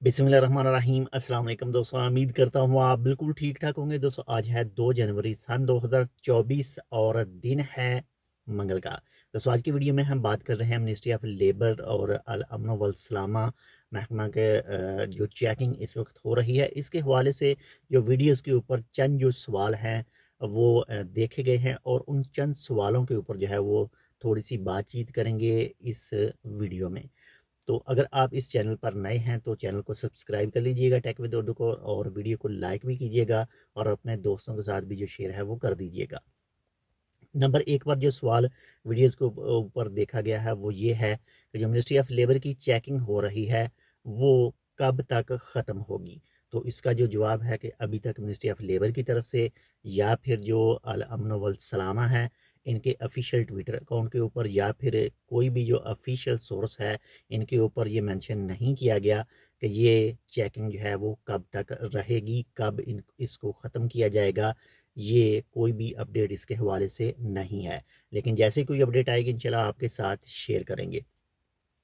बिस्मिल्लाहिर्रहमानिर्रहीम। अस्सलाम वालेकुम दोस्तों, उम्मीद करता हूँ आप बिल्कुल ठीक ठाक होंगे। दोस्तों आज है 2 जनवरी सन 2024 और दिन है मंगल का। दोस्तों आज की वीडियो में हम बात कर रहे हैं मिनिस्ट्री ऑफ लेबर और अल अमन वल सलामा महकमा के जो चेकिंग इस वक्त हो रही है, इसके हवाले से जो वीडियोज़ के ऊपर चंद जो सवाल हैं वो देखे गए हैं, और उन चंद सवालों के ऊपर जो है वो थोड़ी सी बातचीत करेंगे इस वीडियो में। तो अगर आप इस चैनल पर नए हैं तो चैनल को सब्सक्राइब कर लीजिएगा टेक विद उर्दू को, और वीडियो को लाइक भी कीजिएगा और अपने दोस्तों के साथ भी जो शेयर है वो कर दीजिएगा। नंबर एक पर जो सवाल वीडियोज़ के ऊपर देखा गया है वो ये है कि जो मिनिस्ट्री ऑफ लेबर की चेकिंग हो रही है वो कब तक ख़त्म होगी। तो इसका जो जवाब है कि अभी तक मिनिस्ट्री ऑफ लेबर की तरफ से या फिर जो अल अमन वल सलामा है इनके ऑफिशियल ट्विटर अकाउंट के ऊपर या फिर कोई भी जो ऑफिशियल सोर्स है इनके ऊपर ये मेंशन नहीं किया गया कि ये चेकिंग जो है वो कब तक रहेगी, कब इसको ख़त्म किया जाएगा। ये कोई भी अपडेट इसके हवाले से नहीं है, लेकिन जैसे कोई अपडेट आएगी इंशाल्लाह आपके साथ शेयर करेंगे।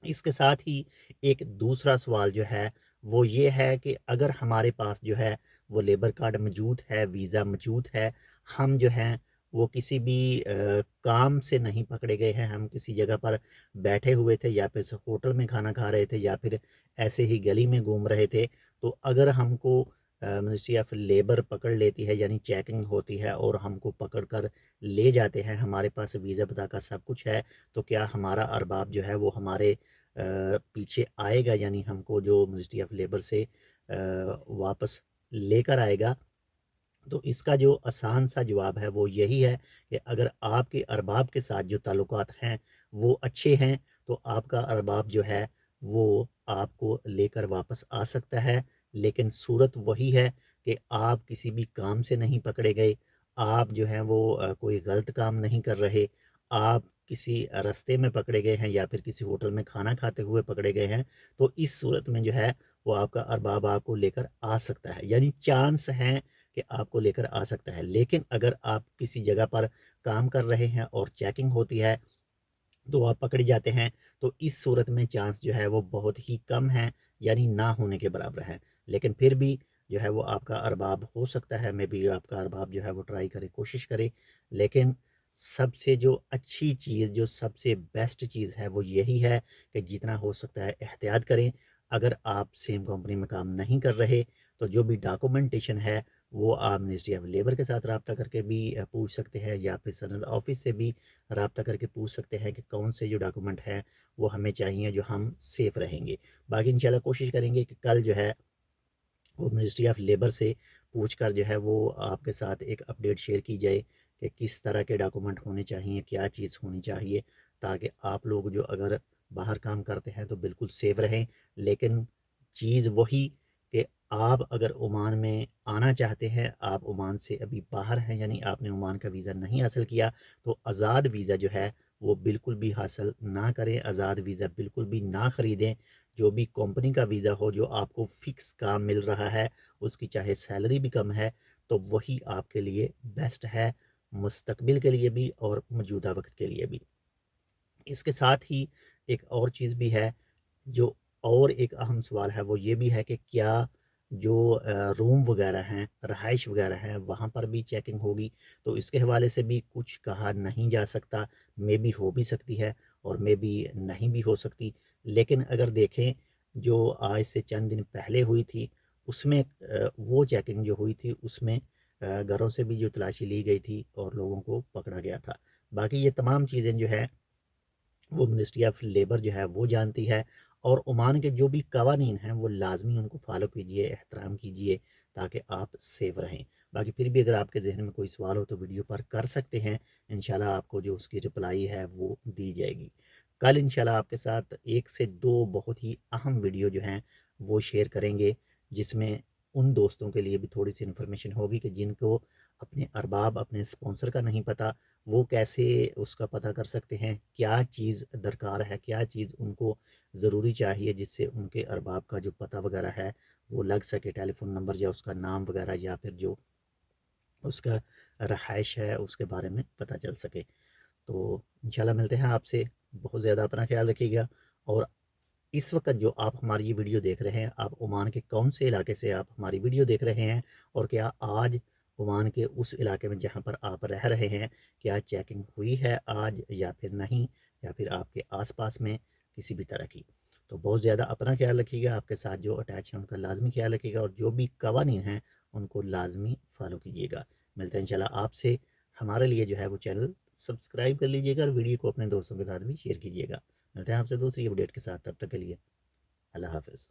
इसके साथ ही एक दूसरा सवाल जो है वो ये है कि अगर हमारे पास जो है वो लेबर कार्ड मौजूद है, वीज़ा मौजूद है, हम जो हैं वो किसी भी काम से नहीं पकड़े गए हैं, हम किसी जगह पर बैठे हुए थे या फिर होटल में खाना खा रहे थे या फिर ऐसे ही गली में घूम रहे थे, तो अगर हमको मिनिस्ट्री ऑफ लेबर पकड़ लेती है यानी चेकिंग होती है और हमको पकड़ कर ले जाते हैं, हमारे पास वीज़ा पता सब कुछ है, तो क्या हमारा अरबाब जो है वो हमारे पीछे आएगा, यानी हमको जो मिनिस्ट्री ऑफ लेबर से वापस लेकर आएगा। तो इसका जो आसान सा जवाब है वो यही है कि अगर आपके अरबाब के साथ जो ताल्लुकात हैं वो अच्छे हैं तो आपका अरबाब जो है वो आपको लेकर वापस आ सकता है। लेकिन सूरत वही है कि आप किसी भी काम से नहीं पकड़े गए, आप जो हैं वो कोई गलत काम नहीं कर रहे, आप किसी रास्ते में पकड़े गए हैं या फिर किसी होटल में खाना खाते हुए पकड़े गए हैं, तो इस सूरत में जो है वो आपका अरबाब आपको लेकर आ सकता है, यानी चांस हैं कि आपको लेकर आ सकता है। लेकिन अगर आप किसी जगह पर काम कर रहे हैं और चेकिंग होती है तो आप पकड़े जाते हैं, तो इस सूरत में चांस जो है वो बहुत ही कम है, यानी ना होने के बराबर है। लेकिन फिर भी जो है वो आपका अरबाब हो सकता है, मे बी आपका अरबाब जो है वो ट्राई करे, कोशिश करे। लेकिन सबसे जो अच्छी चीज़, जो सबसे बेस्ट चीज़ है वो यही है कि जितना हो सकता है एहतियात करें। अगर आप सेम कंपनी में काम नहीं कर रहे तो जो भी डॉक्यूमेंटेशन है वो आप मिनिस्ट्री ऑफ लेबर के साथ रब्ता करके भी पूछ सकते हैं, या फिर सनद ऑफिस से भी रब्ता करके पूछ सकते हैं कि कौन से जो डॉक्यूमेंट हैं वो हमें चाहिए जो हम सेफ़ रहेंगे। बाकी इंशाल्लाह कोशिश करेंगे कि कल जो है वो मिनिस्ट्री ऑफ लेबर से पूछ कर जो है वो आपके साथ एक अपडेट शेयर की जाए कि किस तरह के डॉक्यूमेंट होने चाहिए, क्या चीज़ होनी चाहिए, ताकि आप लोग जो अगर बाहर काम करते हैं तो बिल्कुल सेफ रहें। लेकिन चीज़ वही कि आप अगर ओमान में आना चाहते हैं, आप ओमान से अभी बाहर हैं यानी आपने ओमान का वीज़ा नहीं हासिल किया, तो आज़ाद वीज़ा जो है वो बिल्कुल भी हासिल ना करें, आज़ाद वीज़ा बिल्कुल भी ना ख़रीदें। जो भी कंपनी का वीज़ा हो, जो आपको फ़िक्स काम मिल रहा है, उसकी चाहे सैलरी भी कम है, तो वही आपके लिए बेस्ट है, मुस्तकबिल के लिए भी और मौजूदा वक़्त के लिए भी। इसके साथ ही एक और चीज़ भी है, जो और एक अहम सवाल है वो ये भी है कि क्या जो रूम वगैरह हैं, रहाइश वगैरह हैं, वहाँ पर भी चेकिंग होगी? तो इसके हवाले से भी कुछ कहा नहीं जा सकता, मे बी हो भी सकती है और मे बी नहीं भी हो सकती। लेकिन अगर देखें जो आज से चंद दिन पहले हुई थी, उसमें वो चेकिंग जो हुई थी उसमें घरों से भी जो तलाशी ली गई थी और लोगों को पकड़ा गया था। बाकी ये तमाम चीज़ें जो है वो मिनिस्ट्री ऑफ लेबर जो है वो जानती है, और ओमान के जो भी कवानीन हैं वो लाजमी उनको फॉलो कीजिए, एहतराम कीजिए, ताकि आप सेफ रहें। बाकी फिर भी अगर आपके जहन में कोई सवाल हो तो वीडियो पर कर सकते हैं, इंशाल्लाह आपको जो उसकी रिप्लाई है वो दी जाएगी। कल इंशाल्लाह आपके साथ एक से दो बहुत ही अहम वीडियो जो हैं वो शेयर करेंगे, जिसमें उन दोस्तों के लिए भी थोड़ी सी इन्फॉर्मेशन होगी कि जिनको अपने अरबाब, अपने स्पॉन्सर का नहीं पता, वो कैसे उसका पता कर सकते हैं, क्या चीज़ दरकार है, क्या चीज़ उनको ज़रूरी चाहिए जिससे उनके अरबाब का जो पता वगैरह है वो लग सके, टेलीफ़ोन नंबर या उसका नाम वगैरह या फिर जो उसका रहाइश है उसके बारे में पता चल सके। तो इंशाल्लाह मिलते हैं आपसे, बहुत ज़्यादा अपना ख्याल रखिएगा, और इस वक्त जो आप हमारी ये वीडियो देख रहे हैं, आप ओमान के कौन से इलाके से आप हमारी वीडियो देख रहे हैं, और क्या आज ओमान के उस इलाके में जहाँ पर आप रह रहे हैं क्या चेकिंग हुई है आज या फिर नहीं, या फिर आपके आसपास में किसी भी तरह की। तो बहुत ज़्यादा अपना ख्याल रखिएगा, आपके साथ जो अटैच हैं उनका लाजमी ख्याल रखिएगा, और जो भी कवानीन हैं उनको लाजमी फॉलो कीजिएगा। मिलते हैं इंशाल्लाह आपसे। हमारे लिए जो है वो चैनल सब्सक्राइब कर लीजिएगा और वीडियो को अपने दोस्तों के साथ भी शेयर कीजिएगा। मिलते हैं आपसे दूसरी अपडेट के साथ, तब तक के लिए अल्लाह हाफ़िज़।